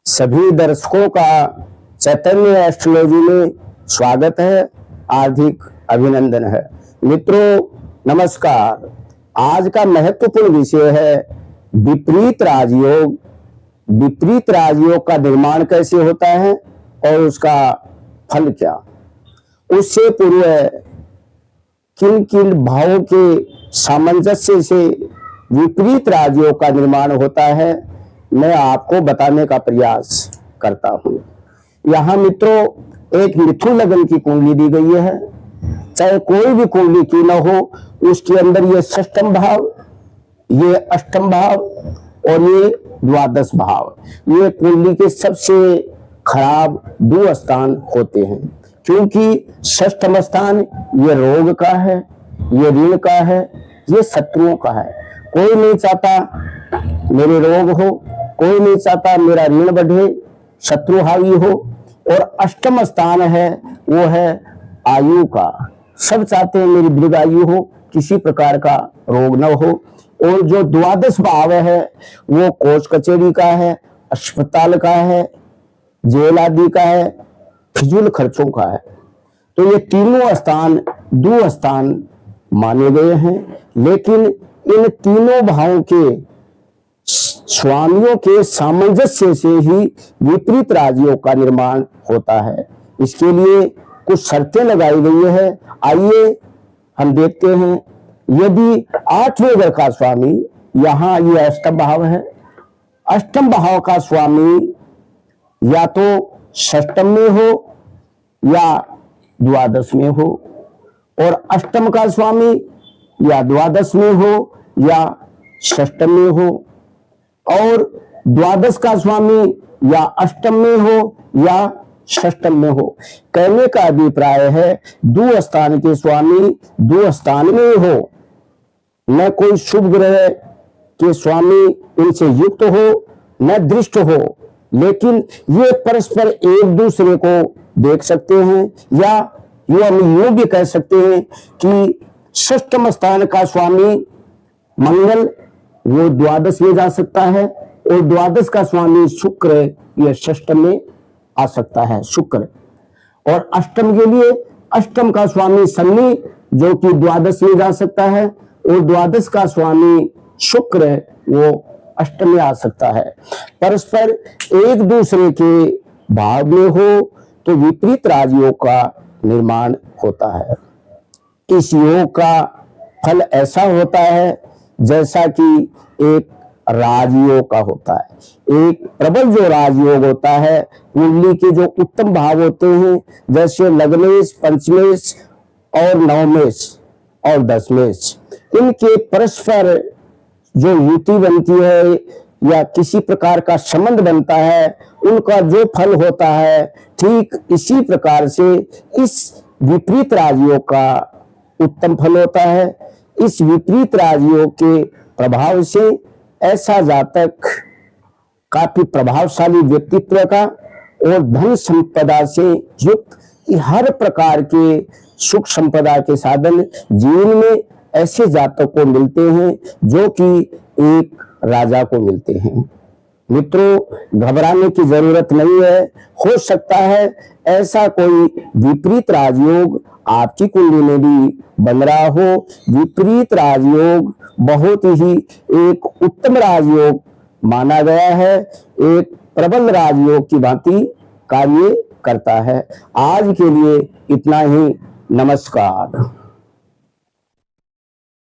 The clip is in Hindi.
सभी दर्शकों का चैतन्य एस्ट्रोलॉजी में स्वागत है, हार्दिक अभिनंदन है। मित्रों नमस्कार। आज का महत्वपूर्ण विषय है विपरीत राजयोग। विपरीत राजयोग का निर्माण कैसे होता है और उसका फल क्या। उससे पूर्व किन किन भावों के सामंजस्य से विपरीत राजयोग का निर्माण होता है मैं आपको बताने का प्रयास करता हूं। यहाँ मित्रों एक मिथुन लग्न की कुंडली दी गई है। चाहे कोई भी कुंडली क्यों न हो, उसके अंदर ये षष्ठम भाव, ये अष्टम भाव और ये द्वादश भाव, ये कुंडली के सबसे खराब दो स्थान होते हैं। क्योंकि षष्ठम स्थान ये रोग का है, ये ऋण का है, ये शत्रुओं का है। कोई नहीं चाहता मेरे रोग हो, कोई नहीं चाहता मेरा ऋण बढ़े, शत्रु हावी हो। और अष्टम स्थान है वो है आयु का। सब चाहते हैं मेरी दीर्घायु हो, किसी प्रकार का रोग न हो। और जो द्वादश भाव है वो कोर्ट कचहरी का है, अस्पताल का है, जेल आदि का है, फिजूल खर्चों का है। तो ये तीनों स्थान दो स्थान माने गए हैं। लेकिन इन तीनों भावों के स्वामियों के सामंजस्य से ही विपरीत राजयोग का निर्माण होता है। इसके लिए कुछ शर्तें लगाई गई है। आइए हम देखते हैं। यदि आठवें घर का स्वामी, यहाँ ये अष्टम भाव है, अष्टम भाव का स्वामी या तो षष्टम में हो या द्वादश में हो, और अष्टम का स्वामी या द्वादश में हो या षष्टम में हो, और द्वादश का स्वामी या अष्टम में हो या षष्टम में हो। कहने का अभिप्राय है दो स्थान के स्वामी दो स्थान में हो, न कोई शुभ ग्रह के स्वामी इनसे युक्त हो न दृष्ट हो, लेकिन ये परस्पर एक दूसरे को देख सकते हैं। या हम यूं भी कह सकते हैं कि षष्टम स्थान का स्वामी मंगल वो द्वादश में जा सकता है, और द्वादश का स्वामी शुक्र ये षष्टम में आ सकता है, शुक्र। और अष्टम के लिए अष्टम का स्वामी शनि जो कि द्वादश में जा सकता है, और द्वादश का स्वामी शुक्र वो अष्टम में आ सकता है। परस्पर एक दूसरे के भाव में हो तो विपरीत राजयोग का निर्माण होता है। इस योग का फल ऐसा होता है जैसा कि एक राजयोग का होता है। एक प्रबल जो राजयोग होता है, कुंडली के जो उत्तम भाव होते हैं जैसे लग्नेश, पंचमेश और नवमेश और दशमेश, इनके परस्पर जो युति बनती है या किसी प्रकार का संबंध बनता है, उनका जो फल होता है, ठीक इसी प्रकार से इस विपरीत राजयोग का उत्तम फल होता है। इस विपरीत राजयोग के प्रभाव से ऐसा जातक काफी प्रभावशाली व्यक्तित्व का और धन संपदा से युक्त, हर प्रकार के सुख संपदा के साधन जीवन में ऐसे जातक को मिलते हैं जो कि एक राजा को मिलते हैं। मित्रों घबराने की जरूरत नहीं है। हो सकता है ऐसा कोई विपरीत राजयोग आपकी कुंडली में भी बन रहा हो। विपरीत राजयोग बहुत ही एक उत्तम राजयोग माना गया है, एक प्रबल राजयोग की भांति कार्य करता है। आज के लिए इतना ही। नमस्कार।